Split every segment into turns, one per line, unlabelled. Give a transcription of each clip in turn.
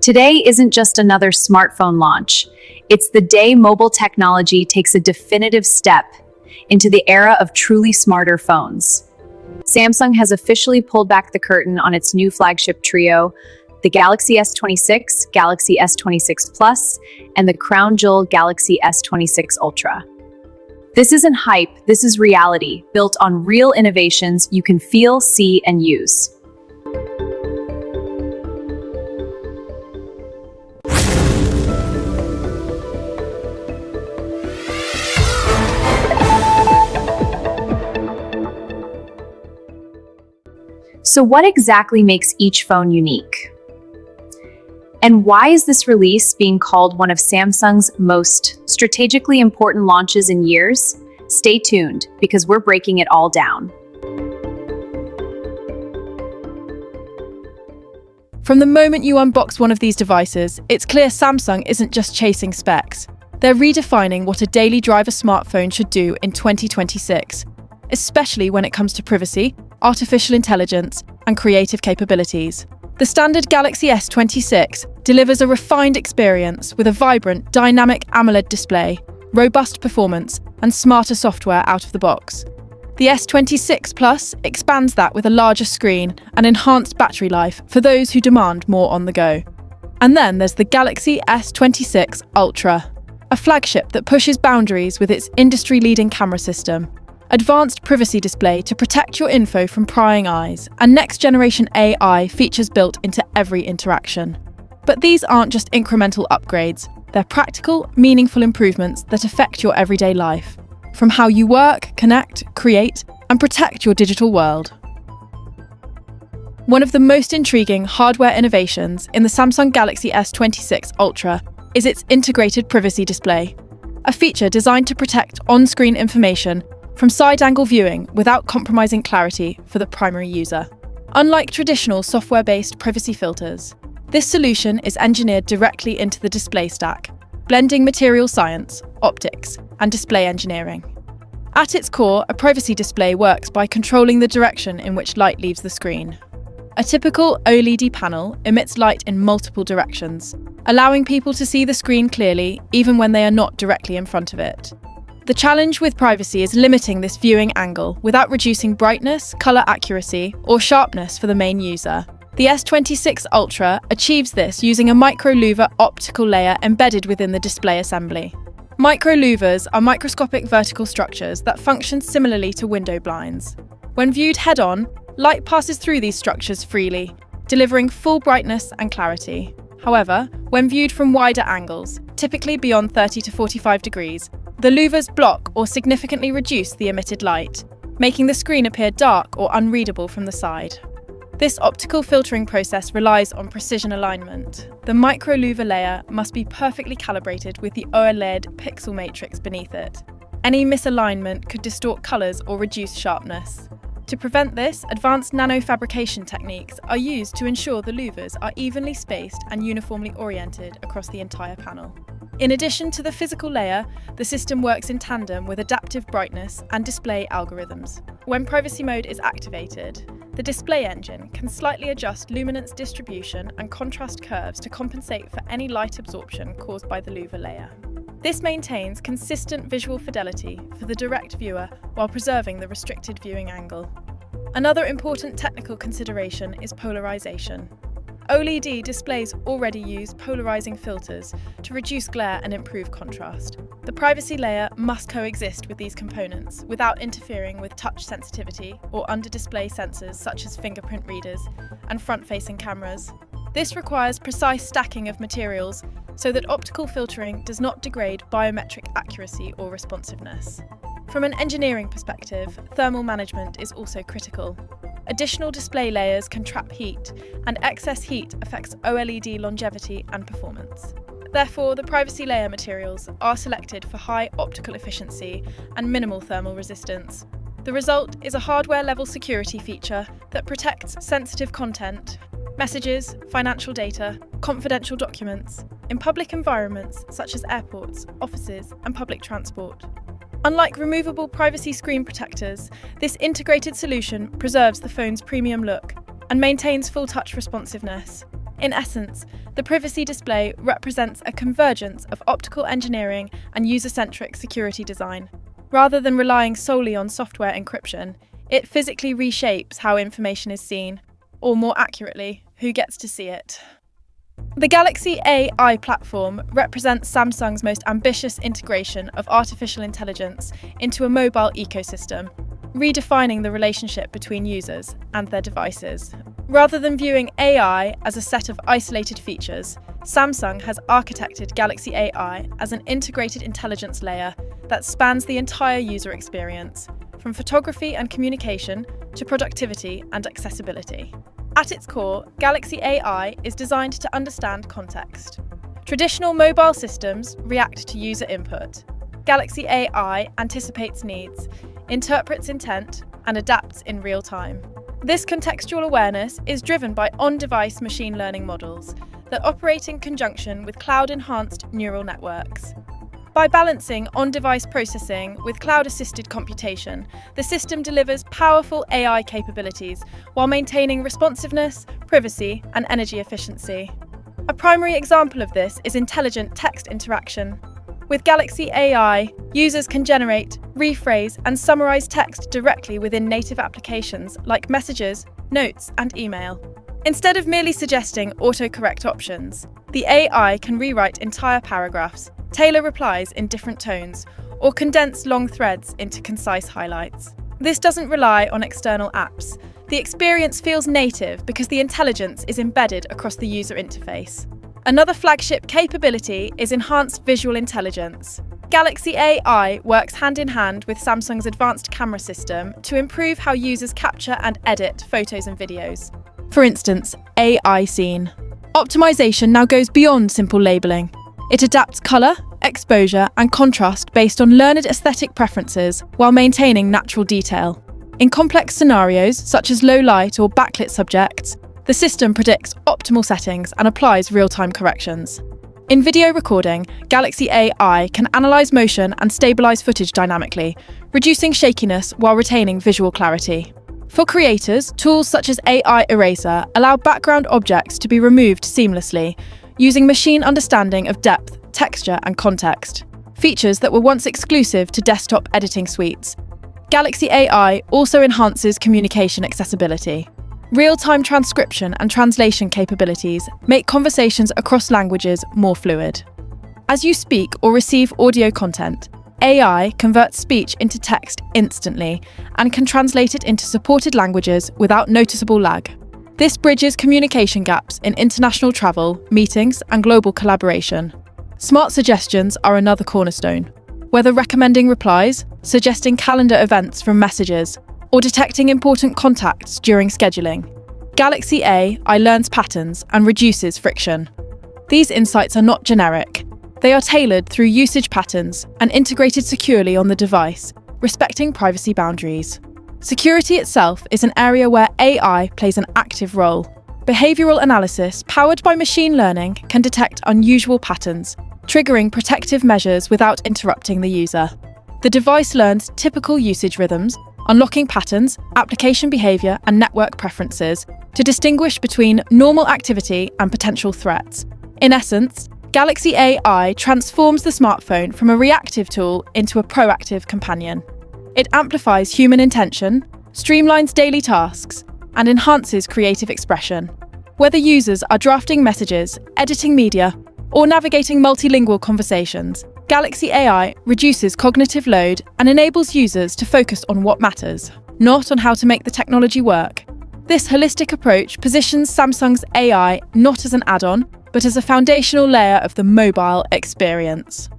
Today isn't just another smartphone launch. It's the day mobile technology takes a definitive step into the era of truly smarter phones. Samsung has officially pulled back the curtain on its new flagship trio, the Galaxy S26, Galaxy S26 Plus, and the crown jewel Galaxy S26 Ultra. This isn't hype, this is reality, built on real innovations you can feel, see, and use. So what exactly makes each phone unique? And why is this release being called one of Samsung's most strategically important launches in years? Stay tuned, because we're breaking it all down.
From the moment you unbox one of these devices, it's clear Samsung isn't just chasing specs. They're redefining what a daily driver smartphone should do in 2026, especially when it comes to privacy, artificial intelligence, and creative capabilities. The standard Galaxy S26 delivers a refined experience with a vibrant, dynamic AMOLED display, robust performance, and smarter software out of the box. The S26 Plus expands that with a larger screen and enhanced battery life for those who demand more on the go. And then there's the Galaxy S26 Ultra, a flagship that pushes boundaries with its industry-leading camera system, advanced privacy display to protect your info from prying eyes, and next-generation AI features built into every interaction. But these aren't just incremental upgrades, they're practical, meaningful improvements that affect your everyday life, from how you work, connect, create, and protect your digital world. One of the most intriguing hardware innovations in the Samsung Galaxy S26 Ultra is its integrated privacy display, a feature designed to protect on-screen information from side-angle viewing without compromising clarity for the primary user. Unlike traditional software-based privacy filters, this solution is engineered directly into the display stack, blending material science, optics, and display engineering. At its core, a privacy display works by controlling the direction in which light leaves the screen. A typical OLED panel emits light in multiple directions, allowing people to see the screen clearly even when they are not directly in front of it. The challenge with privacy is limiting this viewing angle without reducing brightness, colour accuracy, or sharpness for the main user. The S26 Ultra achieves this using a micro-louver optical layer embedded within the display assembly. Micro-louvers are microscopic vertical structures that function similarly to window blinds. When viewed head-on, light passes through these structures freely, delivering full brightness and clarity. However, when viewed from wider angles, typically beyond 30 to 45 degrees, the louvers block or significantly reduce the emitted light, making the screen appear dark or unreadable from the side. This optical filtering process relies on precision alignment. The micro-louver layer must be perfectly calibrated with the OLED pixel matrix beneath it. Any misalignment could distort colours or reduce sharpness. To prevent this, advanced nanofabrication techniques are used to ensure the louvers are evenly spaced and uniformly oriented across the entire panel. In addition to the physical layer, the system works in tandem with adaptive brightness and display algorithms. When privacy mode is activated, the display engine can slightly adjust luminance distribution and contrast curves to compensate for any light absorption caused by the louver layer. This maintains consistent visual fidelity for the direct viewer while preserving the restricted viewing angle. Another important technical consideration is polarization. OLED displays already use polarizing filters to reduce glare and improve contrast. The privacy layer must coexist with these components without interfering with touch sensitivity or under-display sensors such as fingerprint readers and front-facing cameras. This requires precise stacking of materials so that optical filtering does not degrade biometric accuracy or responsiveness. From an engineering perspective, thermal management is also critical. Additional display layers can trap heat, and excess heat affects OLED longevity and performance. Therefore, the privacy layer materials are selected for high optical efficiency and minimal thermal resistance. The result is a hardware-level security feature that protects sensitive content, messages, financial data, confidential documents, in public environments such as airports, offices, and public transport. Unlike removable privacy screen protectors, this integrated solution preserves the phone's premium look and maintains full touch responsiveness, In essence, the privacy display represents a convergence of optical engineering and user-centric security design. Rather than relying solely on software encryption, it physically reshapes how information is seen, or more accurately, who gets to see it. The Galaxy AI platform represents Samsung's most ambitious integration of artificial intelligence into a mobile ecosystem, redefining the relationship between users and their devices. Rather than viewing AI as a set of isolated features, Samsung has architected Galaxy AI as an integrated intelligence layer that spans the entire user experience, from photography and communication to productivity and accessibility. At its core, Galaxy AI is designed to understand context. Traditional mobile systems react to user input. Galaxy AI anticipates needs, interprets intent, and adapts in real time. This contextual awareness is driven by on-device machine learning models that operate in conjunction with cloud-enhanced neural networks. By balancing on-device processing with cloud-assisted computation, the system delivers powerful AI capabilities while maintaining responsiveness, privacy, and energy efficiency. A primary example of this is intelligent text interaction. With Galaxy AI, users can generate, rephrase, and summarize text directly within native applications like messages, notes, and email. Instead of merely suggesting autocorrect options, the AI can rewrite entire paragraphs, tailor replies in different tones, or condense long threads into concise highlights. This doesn't rely on external apps. The experience feels native because the intelligence is embedded across the user interface. Another flagship capability is enhanced visual intelligence. Galaxy AI works hand in hand with Samsung's advanced camera system to improve how users capture and edit photos and videos. For instance, AI Scene. Optimization now goes beyond simple labeling. It adapts colour, exposure, and contrast based on learned aesthetic preferences while maintaining natural detail. In complex scenarios, such as low light or backlit subjects, the system predicts optimal settings and applies real-time corrections. In video recording, Galaxy AI can analyse motion and stabilise footage dynamically, reducing shakiness while retaining visual clarity. For creators, tools such as AI Eraser allow background objects to be removed seamlessly, using machine understanding of depth, texture, and context, features that were once exclusive to desktop editing suites. Galaxy AI also enhances communication accessibility. Real-time transcription and translation capabilities make conversations across languages more fluid. As you speak or receive audio content, AI converts speech into text instantly and can translate it into supported languages without noticeable lag. This bridges communication gaps in international travel, meetings, and global collaboration. Smart suggestions are another cornerstone. Whether recommending replies, suggesting calendar events from messages, or detecting important contacts during scheduling, Galaxy AI learns patterns and reduces friction. These insights are not generic. They are tailored through usage patterns and integrated securely on the device, respecting privacy boundaries. Security itself is an area where AI plays an active role. Behavioural analysis, powered by machine learning, can detect unusual patterns, triggering protective measures without interrupting the user. The device learns typical usage rhythms, unlocking patterns, application behaviour, and network preferences to distinguish between normal activity and potential threats. In essence, Galaxy AI transforms the smartphone from a reactive tool into a proactive companion. It amplifies human intention, streamlines daily tasks, and enhances creative expression. Whether users are drafting messages, editing media, or navigating multilingual conversations, Galaxy AI reduces cognitive load and enables users to focus on what matters, not on how to make the technology work. This holistic approach positions Samsung's AI not as an add-on, but as a foundational layer of the mobile experience.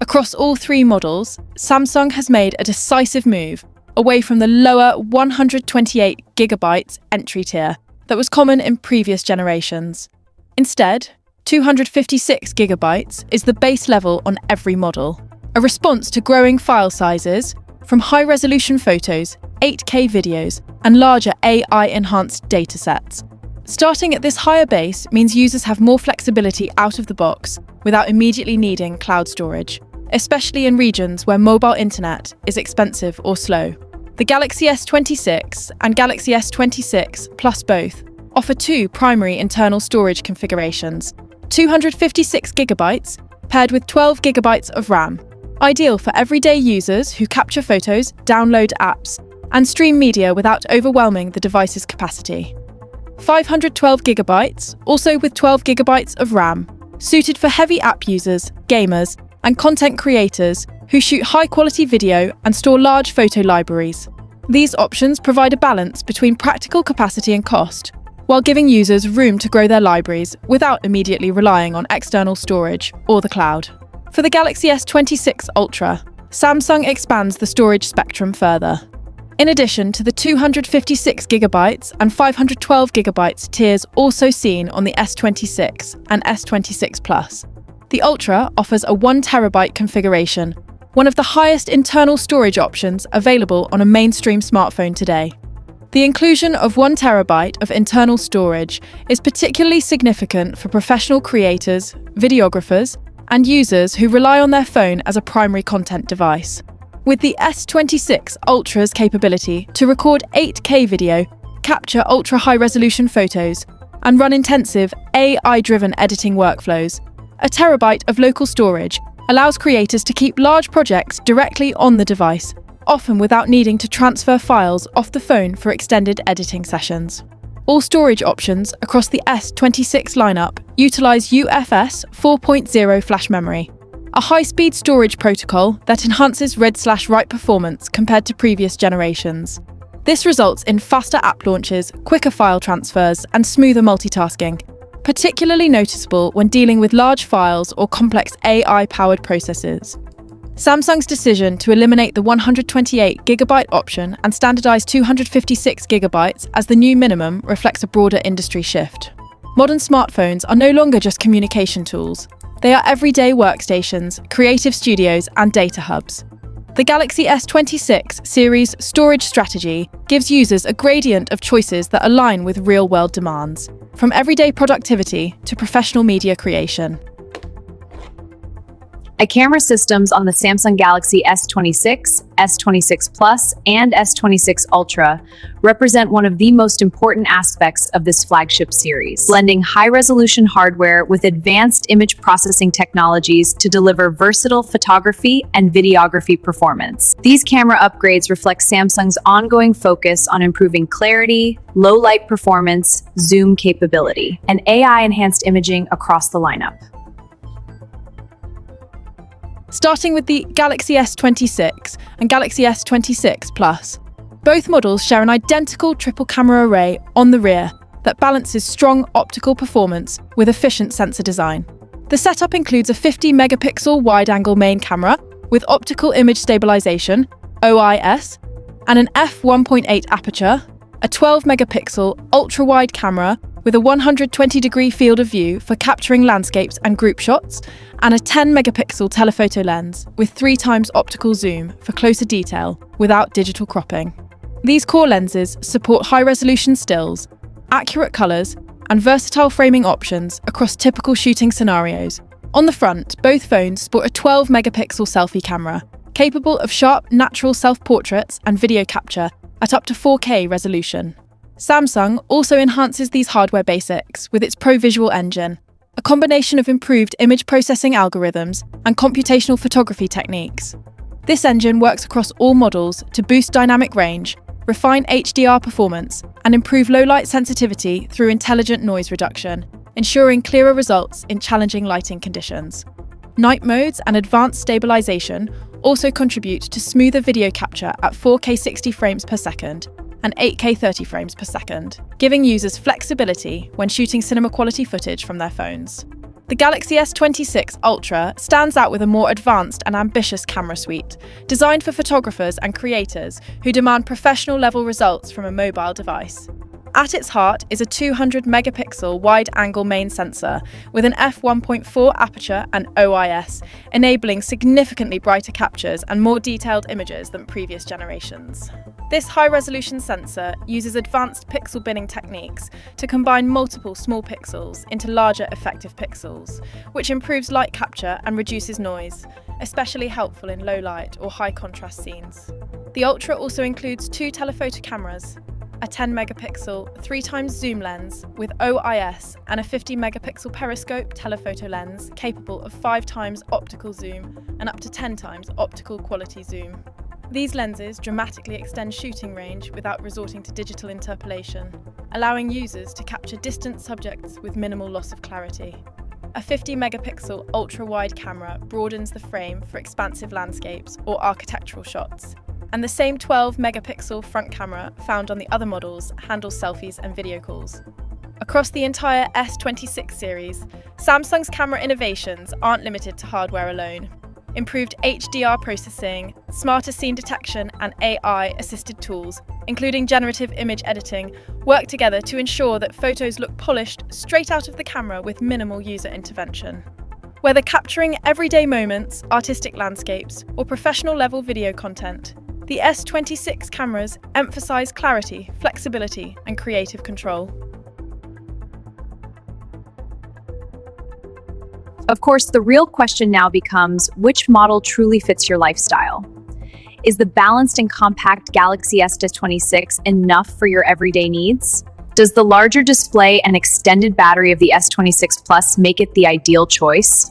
Across all three models, Samsung has made a decisive move away from the lower 128GB entry tier that was common in previous generations. Instead, 256GB is the base level on every model, a response to growing file sizes from high-resolution photos, 8K videos, and larger AI-enhanced datasets. Starting at this higher base means users have more flexibility out of the box without immediately needing cloud storage, especially in regions where mobile internet is expensive or slow. The Galaxy S26 and Galaxy S26 Plus both offer two primary internal storage configurations: 256GB paired with 12GB of RAM, ideal for everyday users who capture photos, download apps, and stream media without overwhelming the device's capacity. 512GB, also with 12GB of RAM, suited for heavy app users, gamers, and content creators who shoot high-quality video and store large photo libraries. These options provide a balance between practical capacity and cost, while giving users room to grow their libraries without immediately relying on external storage or the cloud. For the Galaxy S26 Ultra, Samsung expands the storage spectrum further. In addition to the 256GB and 512GB tiers also seen on the S26 and S26 Plus, the Ultra offers a 1TB configuration, one of the highest internal storage options available on a mainstream smartphone today. The inclusion of 1TB of internal storage is particularly significant for professional creators, videographers, and users who rely on their phone as a primary content device. With the S26 Ultra's capability to record 8K video, capture ultra-high-resolution photos, and run intensive AI-driven editing workflows, a terabyte of local storage allows creators to keep large projects directly on the device, often without needing to transfer files off the phone for extended editing sessions. All storage options across the S26 lineup utilize UFS 4.0 flash memory, a high-speed storage protocol that enhances read/write performance compared to previous generations. This results in faster app launches, quicker file transfers, and smoother multitasking, particularly noticeable when dealing with large files or complex AI-powered processes. Samsung's decision to eliminate the 128GB option and standardize 256GB as the new minimum reflects a broader industry shift. Modern smartphones are no longer just communication tools. They are everyday workstations, creative studios, and data hubs. The Galaxy S26 series storage strategy gives users a gradient of choices that align with real-world demands, from everyday productivity to professional media creation.
Camera systems on the Samsung Galaxy S26, S26 Plus, and S26 Ultra represent one of the most important aspects of this flagship series, blending high-resolution hardware with advanced image processing technologies to deliver versatile photography and videography performance. These camera upgrades reflect Samsung's ongoing focus on improving clarity, low-light performance, zoom capability, and AI-enhanced imaging across the lineup.
Starting with the Galaxy S26 and Galaxy S26 Plus, both models share an identical triple camera array on the rear that balances strong optical performance with efficient sensor design. The setup includes a 50-megapixel wide-angle main camera with optical image stabilization, OIS, and an f1.8 aperture, a 12-megapixel ultra-wide camera with a 120-degree field of view for capturing landscapes and group shots, and a 10-megapixel telephoto lens with 3 times optical zoom for closer detail without digital cropping. These core lenses support high-resolution stills, accurate colours, and versatile framing options across typical shooting scenarios. On the front, both phones sport a 12-megapixel selfie camera, capable of sharp, natural self-portraits and video capture at up to 4K resolution. Samsung also enhances these hardware basics with its ProVisual engine, a combination of improved image processing algorithms and computational photography techniques. This engine works across all models to boost dynamic range, refine HDR performance, and improve low-light sensitivity through intelligent noise reduction, ensuring clearer results in challenging lighting conditions. Night modes and advanced stabilization also contribute to smoother video capture at 4K 60 frames per second and 8K 30 frames per second, giving users flexibility when shooting cinema-quality footage from their phones. The Galaxy S26 Ultra stands out with a more advanced and ambitious camera suite, designed for photographers and creators who demand professional-level results from a mobile device. At its heart is a 200-megapixel wide-angle main sensor with an f1.4 aperture and OIS, enabling significantly brighter captures and more detailed images than previous generations. This high-resolution sensor uses advanced pixel binning techniques to combine multiple small pixels into larger effective pixels, which improves light capture and reduces noise, especially helpful in low-light or high-contrast scenes. The Ultra also includes 2 telephoto cameras, a 10-megapixel 3x zoom lens with OIS and a 50-megapixel periscope telephoto lens capable of 5x optical zoom and up to 10x optical quality zoom. These lenses dramatically extend shooting range without resorting to digital interpolation, allowing users to capture distant subjects with minimal loss of clarity. A 50-megapixel ultra-wide camera broadens the frame for expansive landscapes or architectural shots, and the same 12-megapixel front camera found on the other models handles selfies and video calls. Across the entire S26 series, Samsung's camera innovations aren't limited to hardware alone. Improved HDR processing, smarter scene detection, and AI-assisted tools, including generative image editing, work together to ensure that photos look polished straight out of the camera with minimal user intervention. Whether capturing everyday moments, artistic landscapes, or professional-level video content, the S26 cameras emphasize clarity, flexibility, and creative control.
Of course, the real question now becomes which model truly fits your lifestyle? Is the balanced and compact Galaxy S26 enough for your everyday needs? Does the larger display and extended battery of the S26 Plus make it the ideal choice?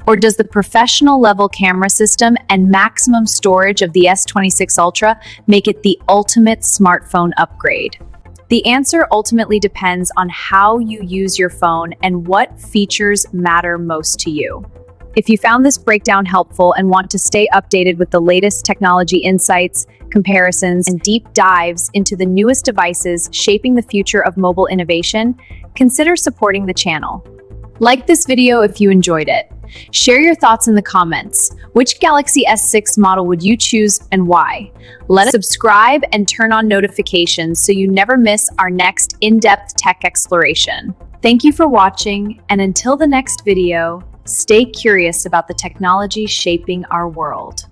Or does the professional-level camera system and maximum storage of the S26 Ultra make it the ultimate smartphone upgrade? The answer ultimately depends on how you use your phone and what features matter most to you. If you found this breakdown helpful and want to stay updated with the latest technology insights, comparisons, and deep dives into the newest devices shaping the future of mobile innovation, consider supporting the channel. Like this video if you enjoyed it. Share your thoughts in the comments. Which Galaxy S6 model would you choose and why? Let us subscribe and turn on notifications so you never miss our next in-depth tech exploration. Thank you for watching, and until the next video, stay curious about the technology shaping our world.